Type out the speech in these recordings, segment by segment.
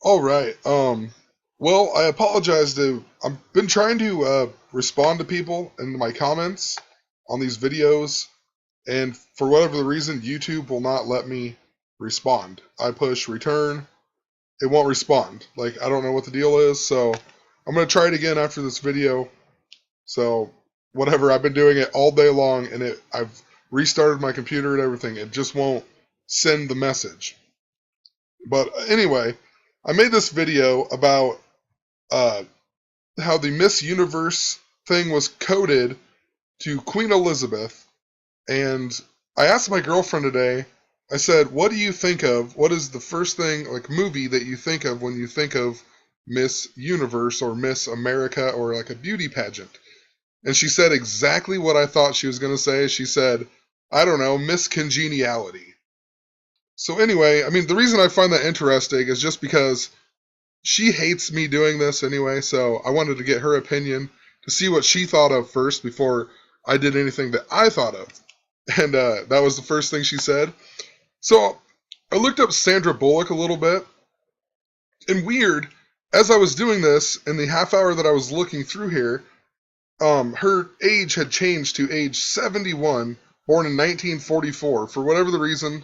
All right. Well, I apologize to. I've been trying to respond to people in my comments on these videos, and for whatever the reason, YouTube will not let me respond. I push return, it won't respond. Like, I don't know what the deal is, so I'm gonna try it again after this video. So, whatever, I've been doing it all day long, and I've restarted my computer and everything. It just won't send the message. But anyway, I made this video about uh, how the Miss Universe thing was coded to Queen Elizabeth, and I asked my girlfriend today. I said, "What do you think of? What is the first thing, like, movie that you think of when you think of Miss Universe or Miss America or like a beauty pageant?" And she said exactly what I thought she was going to say. She said, "I don't know, Miss Congeniality." So anyway, I mean, the reason I find that interesting is just because she hates me doing this anyway, so I wanted to get her opinion to see what she thought of first before I did anything that I thought of. And that was the first thing she said. So I looked up Sandra Bullock a little bit, and weird, as I was doing this, in the half hour that I was looking through here, her age had changed to age 71, born in 1944. For whatever the reason,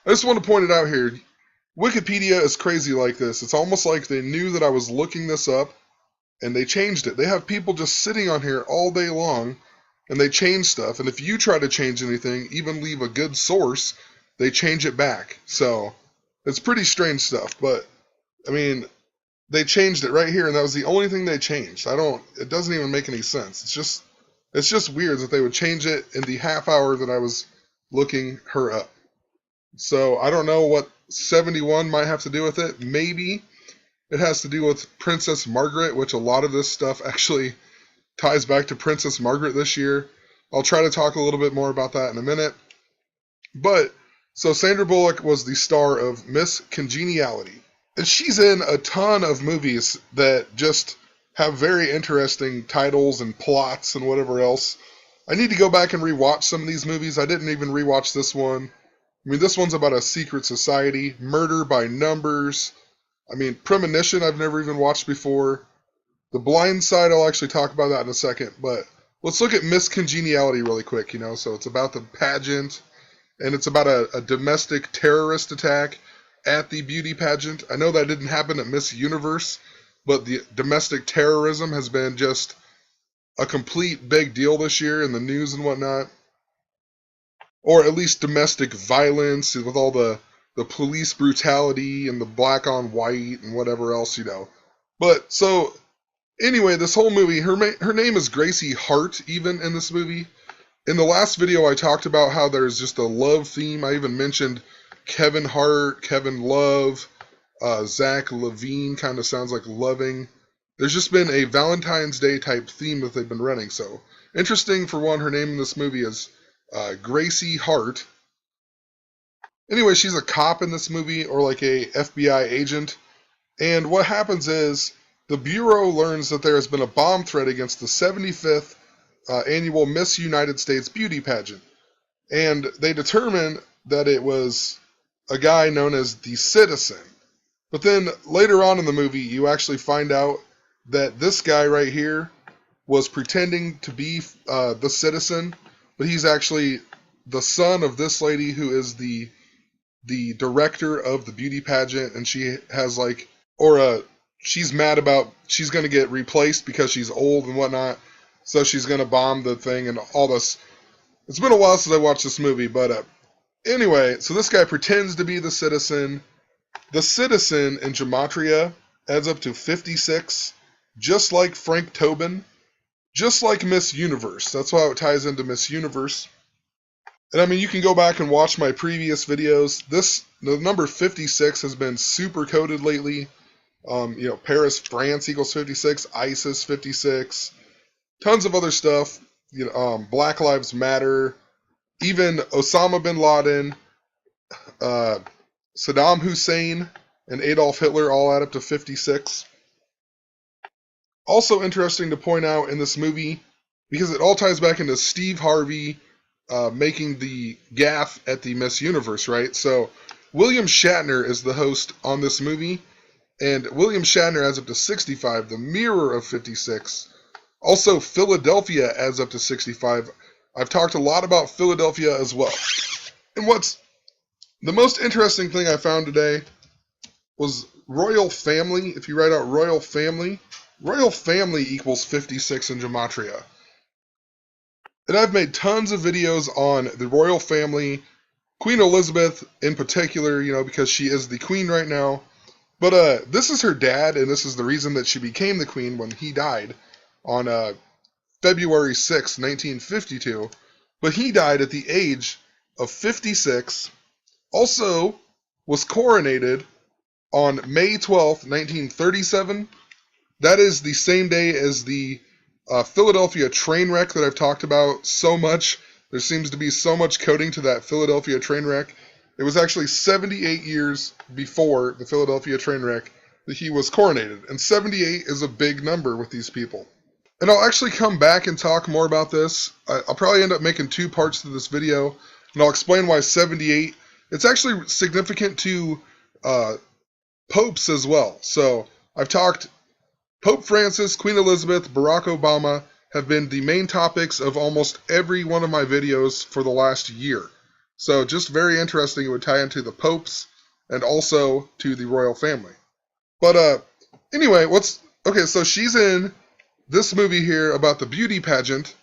I just want to point it out here. Wikipedia is crazy like this. It's almost like they knew that I was looking this up, and they changed it. They have people just sitting on here all day long, and they change stuff. And if you try to change anything, even leave a good source, they change it back. So it's pretty strange stuff. But I mean, they changed it right here, and that was the only thing they changed. It doesn't even make any sense. It's just weird that they would change it in the half hour that I was looking her up. So I don't know what 71 might have to do with it. Maybe it has to do with Princess Margaret, which a lot of this stuff actually ties back to Princess Margaret this year. I'll try to talk a little bit more about that in a minute. But, so Sandra Bullock was the star of Miss Congeniality. And she's in a ton of movies that just have very interesting titles and plots and whatever else. I need to go back and rewatch some of these movies. I didn't even rewatch this one. I mean, this one's about a secret society, Murder by Numbers. I mean, Premonition I've never even watched before. The Blind Side, I'll actually talk about that in a second. But let's look at Miss Congeniality really quick, So it's about the pageant, and it's about a domestic terrorist attack at the beauty pageant. I know that didn't happen at Miss Universe, but the domestic terrorism has been just a complete big deal this year in the news and whatnot. Or at least domestic violence with all the police brutality and the black on white and whatever else. But so anyway, this whole movie, her name is Gracie Hart even in this movie. In the last video I talked about how there's just a love theme. I even mentioned Kevin Hart, Kevin Love, Zach Levine kind of sounds like loving. There's just been a Valentine's Day type theme that they've been running. So interesting for one, her name in this movie is Gracie Hart. Anyway, she's a cop in this movie, or like a FBI agent. And what happens is the Bureau learns that there has been a bomb threat against the 75th annual Miss United States beauty pageant. And they determine that it was a guy known as the Citizen. But then later on in the movie, you actually find out that this guy right here was pretending to be the Citizen, but he's actually the son of this lady who is the director of the beauty pageant, and she has she's mad about she's going to get replaced because she's old and whatnot, so she's going to bomb the thing and all this. It's been a while since I watched this movie, but anyway, so this guy pretends to be the Citizen. The Citizen in Gematria adds up to 56, just like Frank Tobin, just like Miss Universe. That's why it ties into Miss Universe. And I mean, you can go back and watch my previous videos. The number 56 has been super coded lately. Paris, France equals 56, ISIS 56, tons of other stuff. Black Lives Matter, even Osama bin Laden, Saddam Hussein, and Adolf Hitler all add up to 56. Also interesting to point out in this movie, because it all ties back into Steve Harvey making the gaffe at the Miss Universe, right? So William Shatner is the host on this movie, And William Shatner adds up to 65, the mirror of 56. Also, Philadelphia adds up to 65. I've talked a lot about Philadelphia as well. And what's the most interesting thing I found today was Royal Family. If you write out Royal Family equals 56 in Gematria. And I've made tons of videos on the Royal Family, Queen Elizabeth in particular, because she is the queen right now. But this is her dad, and this is the reason that she became the queen when he died on February 6, 1952. But he died at the age of 56. Also was coronated on May 12th, 1937. That is the same day as the Philadelphia train wreck that I've talked about so much. There seems to be so much coding to that Philadelphia train wreck. It was actually 78 years before the Philadelphia train wreck that he was coronated. And 78 is a big number with these people. And I'll actually come back and talk more about this. I'll probably end up making 2 parts to this video. And I'll explain why 78. It's actually significant to popes as well. So I've talked Pope Francis, Queen Elizabeth, Barack Obama have been the main topics of almost every one of my videos for the last year. So just very interesting. It would tie into the popes and also to the royal family. But anyway, so she's in this movie here about the beauty pageant,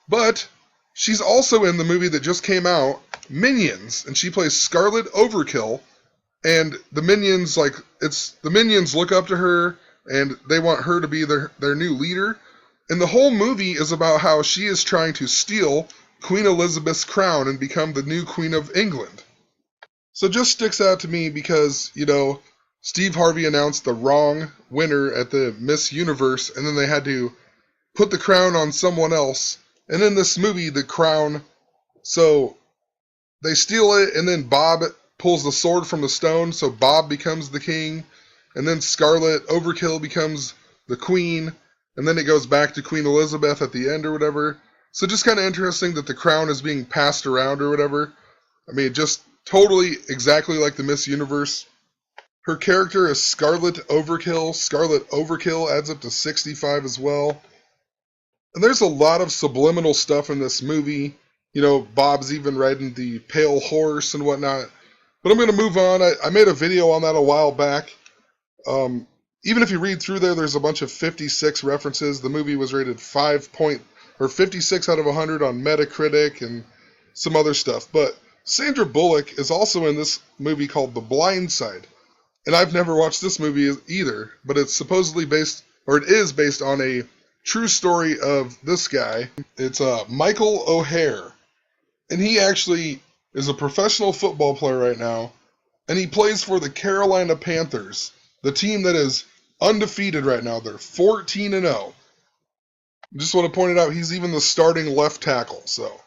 but she's also in the movie that just came out, Minions, and she plays Scarlet Overkill. And the Minions, the Minions look up to her, and they want her to be their new leader. And the whole movie is about how she is trying to steal Queen Elizabeth's crown and become the new Queen of England. So it just sticks out to me because, Steve Harvey announced the wrong winner at the Miss Universe, and then they had to put the crown on someone else. And in this movie, the crown, so they steal it, and then Bob pulls the sword from the stone, so Bob becomes the king, and then Scarlet Overkill becomes the queen, and then it goes back to Queen Elizabeth at the end or whatever. So just kind of interesting that the crown is being passed around or whatever. I mean, just totally exactly like the Miss Universe. Her character is Scarlet Overkill. Scarlet Overkill adds up to 65 as well. And there's a lot of subliminal stuff in this movie. Bob's even riding the pale horse and whatnot. But I'm going to move on. I made a video on that a while back. Even if you read through there, there's a bunch of 56 references. The movie was rated 56 out of 100 on Metacritic and some other stuff. But Sandra Bullock is also in this movie called The Blind Side. And I've never watched this movie either, but it's supposedly it is based on a true story of this guy. It's Michael O'Hare. And he actually is a professional football player right now. And he plays for the Carolina Panthers, the team that is undefeated right now. They're 14-0. Just want to point it out, he's even the starting left tackle. So,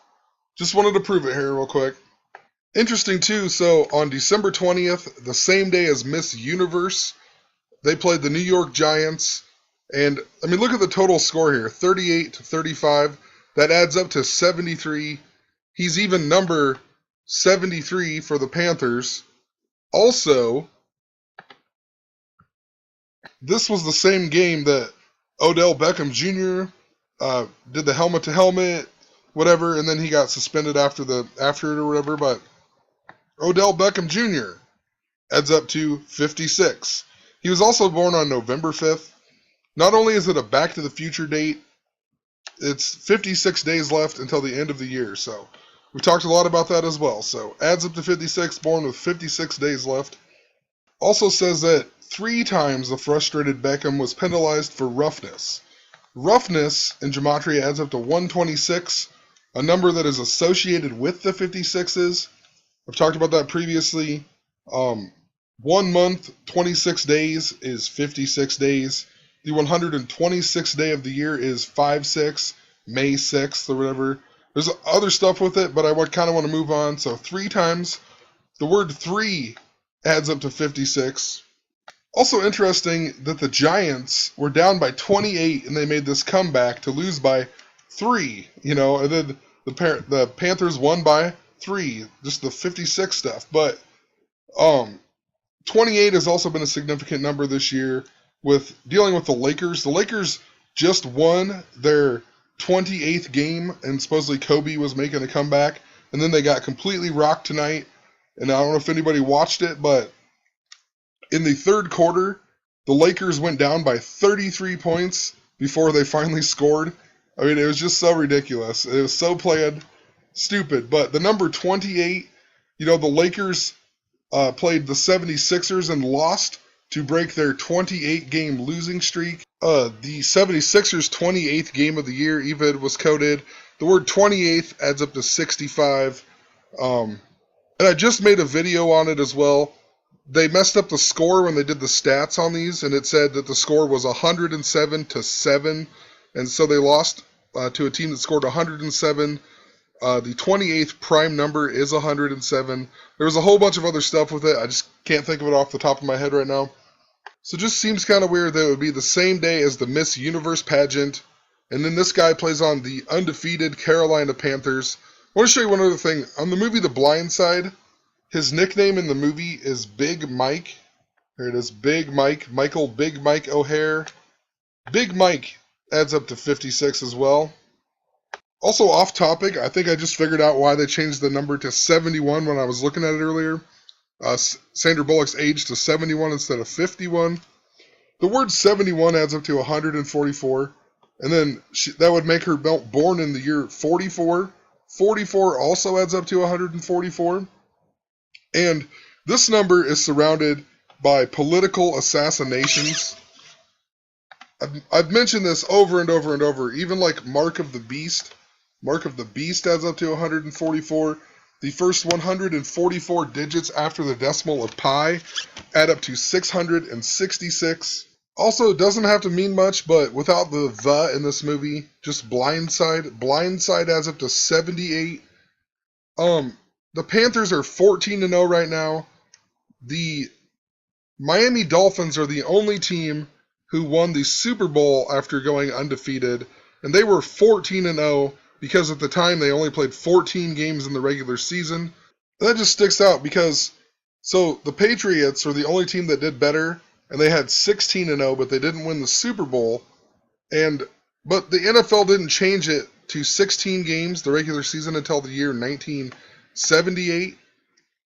just wanted to prove it here real quick. Interesting too, so on December 20th, the same day as Miss Universe, they played the New York Giants. And, I mean, look at the total score here, 38-35. That adds up to 73. He's even number 73 for the Panthers. Also, this was the same game that Odell Beckham Jr. Did the helmet-to-helmet, whatever, and then he got suspended after it or whatever, but Odell Beckham Jr. adds up to 56. He was also born on November 5th. Not only is it a Back to the Future date, it's 56 days left until the end of the year, so we talked a lot about that as well. So adds up to 56, born with 56 days left. Also says that 3 times the frustrated Beckham was penalized for roughness. Roughness in Gematria adds up to 126, a number that is associated with the 56s. I've talked about that previously. 1 month, 26 days is 56 days. The 126th day of the year is 5/6, May 6th or whatever. There's other stuff with it, but I kind of want to move on. So 3 times. The word 3 adds up to 56. Also interesting that the Giants were down by 28 and they made this comeback to lose by 3, and then the Panthers won by 3, just the 56 stuff. But 28 has also been a significant number this year with dealing with the Lakers. The Lakers just won their 28th game, and supposedly Kobe was making a comeback, and then they got completely rocked tonight. And I don't know if anybody watched it, but in the third quarter, the Lakers went down by 33 points before they finally scored. I mean, it was just so ridiculous. It was so planned, stupid. But the number 28, the Lakers played the 76ers and lost to break their 28-game losing streak. The 76ers' 28th game of the year even was coded. The word 28th adds up to 65. And I just made a video on it as well. They messed up the score when they did the stats on these, and it said that the score was 107-7, and so they lost to a team that scored 107. The 28th prime number is 107. There was a whole bunch of other stuff with it. I just can't think of it off the top of my head right now. So it just seems kind of weird that it would be the same day as the Miss Universe pageant, and then this guy plays on the undefeated Carolina Panthers. I want to show you one other thing. On the movie The Blind Side, his nickname in the movie is Big Mike. There it is, Big Mike. Michael Big Mike O'Hare. Big Mike adds up to 56 as well. Also off topic, I think I just figured out why they changed the number to 71 when I was looking at it earlier. Sandra Bullock's age to 71 instead of 51. The word 71 adds up to 144. And then that would make her born in the year 44. 44 also adds up to 144. And this number is surrounded by political assassinations. I've mentioned this over and over and over. Even like Mark of the Beast. Mark of the Beast adds up to 144. The first 144 digits after the decimal of pi add up to 666. Also, it doesn't have to mean much, but without the in this movie, just Blindside. Blindside adds up to 78. The Panthers are 14-0 right now. The Miami Dolphins are the only team who won the Super Bowl after going undefeated, and they were 14-0 because at the time they only played 14 games in the regular season. That just sticks out because the Patriots are the only team that did better, and they had 16-0, but they didn't win the Super Bowl. But the NFL didn't change it to 16 games, the regular season, until the year 1978.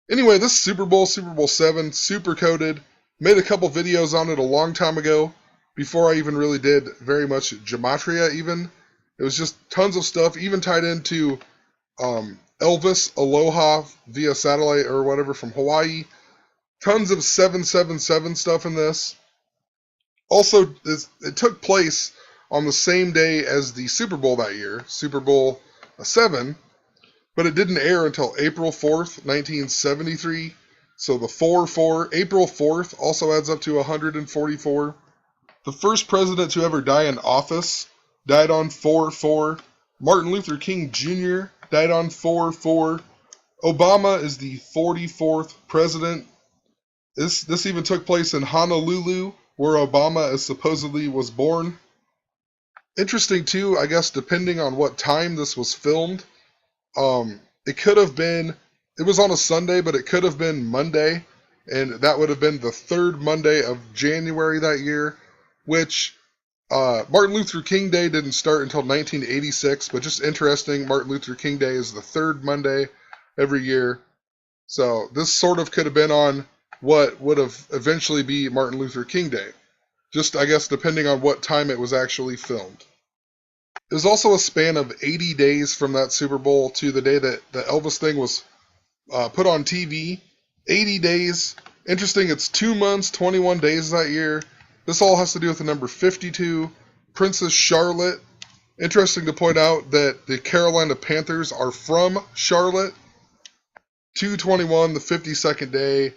Anyway, this Super Bowl 7, super coded. Made a couple videos on it a long time ago, before I even really did very much gematria even. It was just tons of stuff, even tied into Elvis Aloha via satellite or whatever from Hawaii. Tons of 777 stuff in this. Also, it took place on the same day as the Super Bowl that year, Super Bowl 7, but it didn't air until April 4th, 1973. So the 4-4, April 4th also adds up to 144. The first president to ever die in office died on 4-4. Martin Luther King Jr. died on 4-4. Obama is the 44th president. This even took place in Honolulu, where Obama supposedly was born. Interesting too, I guess, depending on what time this was filmed. It could have been, it was on a Sunday, but it could have been Monday, and that would have been the third Monday of January that year, which Martin Luther King Day didn't start until 1986, but just interesting, Martin Luther King Day is the third Monday every year. So this sort of could have been on what would have eventually be Martin Luther King Day. Just, I guess, depending on what time it was actually filmed. It was also a span of 80 days from that Super Bowl to the day that the Elvis thing was put on TV. 80 days. Interesting, it's 2 months, 21 days that year. This all has to do with the number 52, Princess Charlotte. Interesting to point out that the Carolina Panthers are from Charlotte. 2/21, the 52nd day.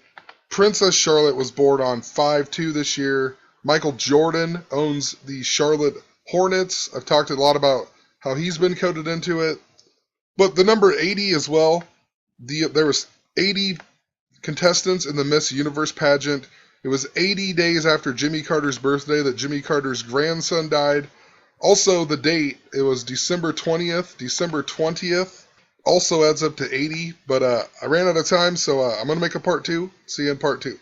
Princess Charlotte was born on 5/2 this year. Michael Jordan owns the Charlotte Hornets. I've talked a lot about how he's been coded into it. But the number 80 as well. There was 80 contestants in the Miss Universe pageant. It was 80 days after Jimmy Carter's birthday that Jimmy Carter's grandson died. Also, the date, it was December 20th. December 20th also adds up to 80. But I ran out of time, so I'm going to make a part 2. See you in part 2.